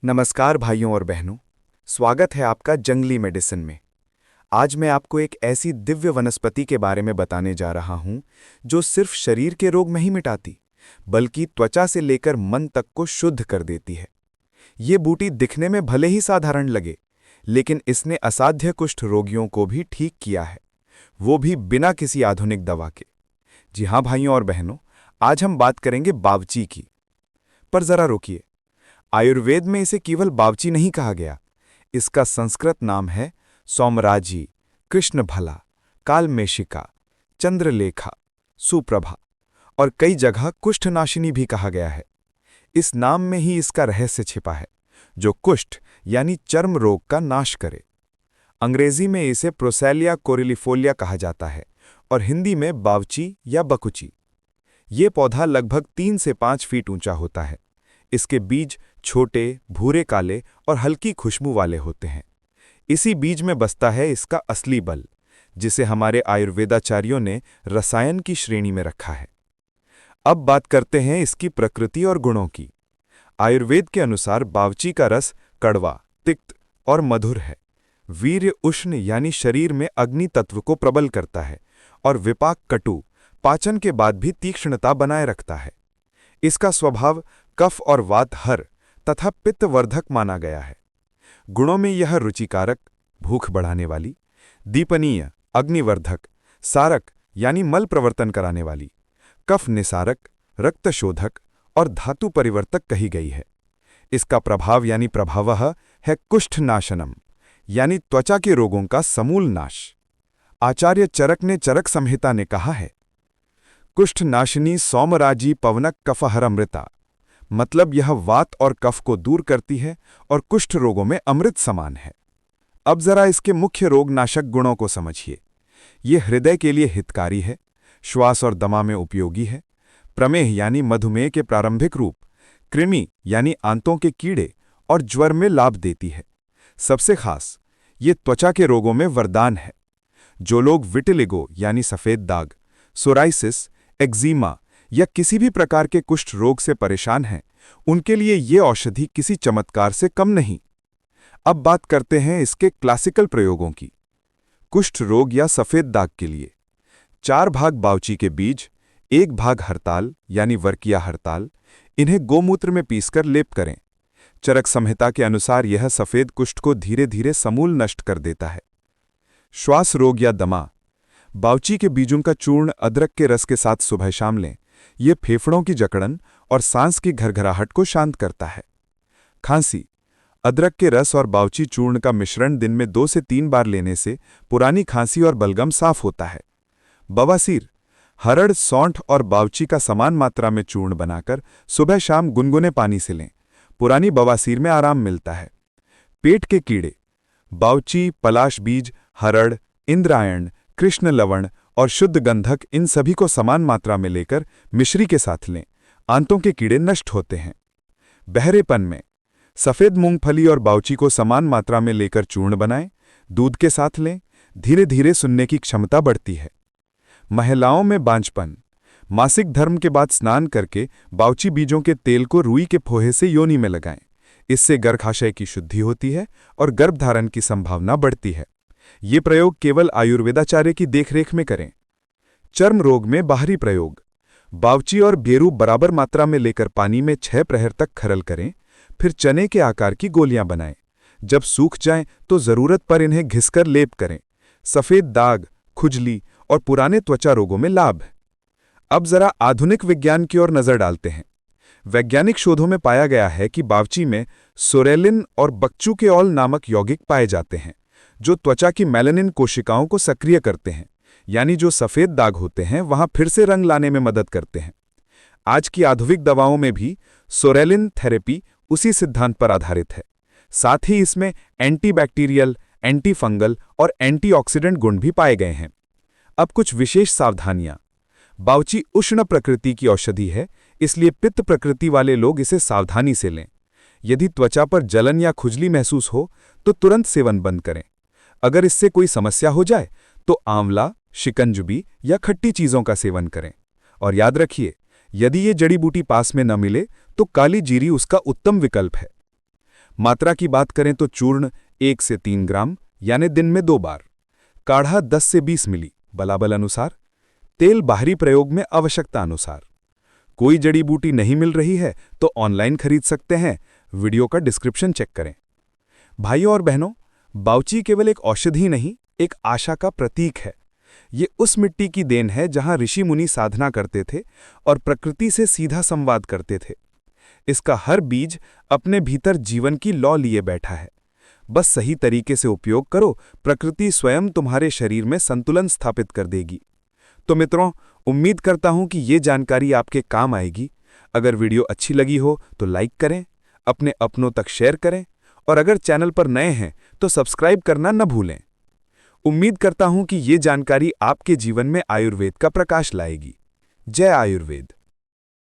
नमस्कार भाइयों और बहनों। स्वागत है आपका जंगली मेडिसिन में। आज मैं आपको एक ऐसी दिव्य वनस्पति के बारे में बताने जा रहा हूं जो सिर्फ शरीर के रोग नहीं मिटाती, बल्कि त्वचा से लेकर मन तक को शुद्ध कर देती है। ये बूटी दिखने में भले ही साधारण लगे, लेकिन इसने असाध्य कुष्ठ रोगियों को भी ठीक किया है, वो भी बिना किसी आधुनिक दवा के। जी हाँ भाइयों और बहनों, आज हम बात करेंगे बावची की। पर जरा रुकिए, आयुर्वेद में इसे केवल बावची नहीं कहा गया। इसका संस्कृत नाम है सौमराजी, कृष्णभला, कालमेशिका, चंद्रलेखा, सुप्रभा और कई जगह कुष्ठनाशिनी भी कहा गया है। इस नाम में ही इसका रहस्य छिपा है, जो कुष्ठ यानी चर्म रोग का नाश करे। अंग्रेजी में इसे प्रोसेलिया कोरिलीफोलिया कहा जाता है और हिंदी में बावची या बकुची। ये पौधा लगभग 3 से 5 फीट ऊंचा होता है। इसके बीज छोटे, भूरे काले और हल्की खुशबू वाले होते हैं। इसी बीज में बसता है इसका असली बल, जिसे हमारे आयुर्वेदाचार्यों ने रसायन की श्रेणी में रखा है। अब बात करते हैं इसकी प्रकृति और गुणों की। आयुर्वेद के अनुसार बावची का रस कड़वा, तिक्त और मधुर है। वीर्य उष्ण यानी शरीर में अग्नि तत्व को प्रबल करता है और विपाक कटु, पाचन के बाद भी तीक्ष्णता बनाए रखता है। इसका स्वभाव कफ और वातहर तथा पित्तवर्धक माना गया है। गुणों में यह रुचिकारक, भूख बढ़ाने वाली, दीपनीय, अग्निवर्धक, सारक यानी मल प्रवर्तन कराने वाली, कफ निसारक, रक्तशोधक और धातु परिवर्तक कही गई है। इसका प्रभाव यानी प्रभावः है कुष्ठनाशनम यानी त्वचा के रोगों का समूल नाश। आचार्य चरक ने चरक संहिता ने कहा है, कुष्ठनाशिनी सौमराजी पवनक कफहरमृता, मतलब यह वात और कफ को दूर करती है और कुष्ठ रोगों में अमृत समान है। अब जरा इसके मुख्य रोगनाशक गुणों को समझिए। ये हृदय के लिए हितकारी है, श्वास और दमा में उपयोगी है, प्रमेह यानी मधुमेह के प्रारंभिक रूप, कृमि यानी आंतों के कीड़े और ज्वर में लाभ देती है। सबसे खास, ये त्वचा के रोगों में वरदान है। जो लोग विटिलिगो यानी सफेद दाग, सोराइसिस, एक्जीमा या किसी भी प्रकार के कुष्ठ रोग से परेशान हैं, उनके लिए ये औषधि किसी चमत्कार से कम नहीं। अब बात करते हैं इसके क्लासिकल प्रयोगों की। कुष्ठ रोग या सफेद दाग के लिए 4 भाग बावची के बीज, 1 भाग हरताल यानी वर्किया हरताल, इन्हें गोमूत्र में पीसकर लेप करें। चरक संहिता के अनुसार यह सफेद कुष्ठ को धीरे धीरे समूल नष्ट कर देता है। श्वास रोग या दमा, बावची के बीजों का चूर्ण अदरक के रस के साथ सुबह शाम लें। ये फेफड़ों की जकड़न और सांस की घरघराहट को शांत करता है। खांसी, अदरक के रस और बावची चूर्ण का मिश्रण दिन में 2 से 3 बार लेने से पुरानी खांसी और बलगम साफ होता है। बवासीर, हरड़, सौंठ और बावची का समान मात्रा में चूर्ण बनाकर सुबह शाम गुनगुने पानी से लें। पुरानी बवासीर में आराम मिलता है। पेट के कीड़े, बावची, पलाश बीज, हरड़, इंद्रायण, कृष्ण लवण और शुद्ध गंधक, इन सभी को समान मात्रा में लेकर मिश्री के साथ लें। आंतों के कीड़े नष्ट होते हैं। बहरेपन में सफेद मूंगफली और बावची को समान मात्रा में लेकर चूर्ण बनाएं, दूध के साथ लें। धीरे धीरे सुनने की क्षमता बढ़ती है। महिलाओं में बांझपन, मासिक धर्म के बाद स्नान करके बावची बीजों के तेल को रुई के फोहे से योनि में लगाएं। इससे गर्भाशय की शुद्धि होती है और गर्भधारण की संभावना बढ़ती है। ये प्रयोग केवल आयुर्वेदाचार्य की देखरेख में करें। चर्म रोग में बाहरी प्रयोग, बावची और बेरू बराबर मात्रा में लेकर पानी में 6 प्रहर तक खरल करें, फिर चने के आकार की गोलियां बनाएं। जब सूख जाएं तो जरूरत पर इन्हें घिसकर लेप करें। सफेद दाग, खुजली और पुराने त्वचा रोगों में लाभ। अब जरा आधुनिक विज्ञान की ओर नजर डालते हैं। वैज्ञानिक शोधों में पाया गया है कि बावची में सोरेलिन और बकचूकेऑल नामक यौगिक पाए जाते हैं, जो त्वचा की मेलानिन कोशिकाओं को सक्रिय करते हैं, यानी जो सफेद दाग होते हैं वहां फिर से रंग लाने में मदद करते हैं। आज की आधुनिक दवाओं में भी सोरेलिन थेरेपी उसी सिद्धांत पर आधारित है। साथ ही इसमें एंटीबैक्टीरियल, एंटी फंगल और एंटीऑक्सीडेंट गुण भी पाए गए हैं। अब कुछ विशेष सावधानियां। बावची उष्ण प्रकृति की औषधि है, इसलिए पित्त प्रकृति वाले लोग इसे सावधानी से लें। यदि त्वचा पर जलन या खुजली महसूस हो तो तुरंत सेवन बंद करें। अगर इससे कोई समस्या हो जाए तो आंवला, शिकंजबी या खट्टी चीजों का सेवन करें। और याद रखिए, यदि ये जड़ी बूटी पास में न मिले तो काली जीरी उसका उत्तम विकल्प है। मात्रा की बात करें तो चूर्ण 1 से 3 ग्राम यानी दिन में 2 बार। काढ़ा 10 से 20 मिली बलाबल अनुसार। तेल बाहरी प्रयोग में आवश्यकता अनुसार। कोई जड़ी बूटी नहीं मिल रही है तो ऑनलाइन खरीद सकते हैं, वीडियो का डिस्क्रिप्शन चेक करें। भाइयों और बहनों, बाउची केवल एक औषधि नहीं, एक आशा का प्रतीक है। ये उस मिट्टी की देन है जहां ऋषि मुनि साधना करते थे और प्रकृति से सीधा संवाद करते थे। इसका हर बीज अपने भीतर जीवन की लौ लिए बैठा है। बस सही तरीके से उपयोग करो, प्रकृति स्वयं तुम्हारे शरीर में संतुलन स्थापित कर देगी। तो मित्रों, उम्मीद करता हूं कि ये जानकारी आपके काम आएगी। अगर वीडियो अच्छी लगी हो तो लाइक करें, अपने अपनों तक शेयर करें और अगर चैनल पर नए हैं तो सब्सक्राइब करना न भूलें। उम्मीद करता हूं कि ये जानकारी आपके जीवन में आयुर्वेद का प्रकाश लाएगी। जय आयुर्वेद।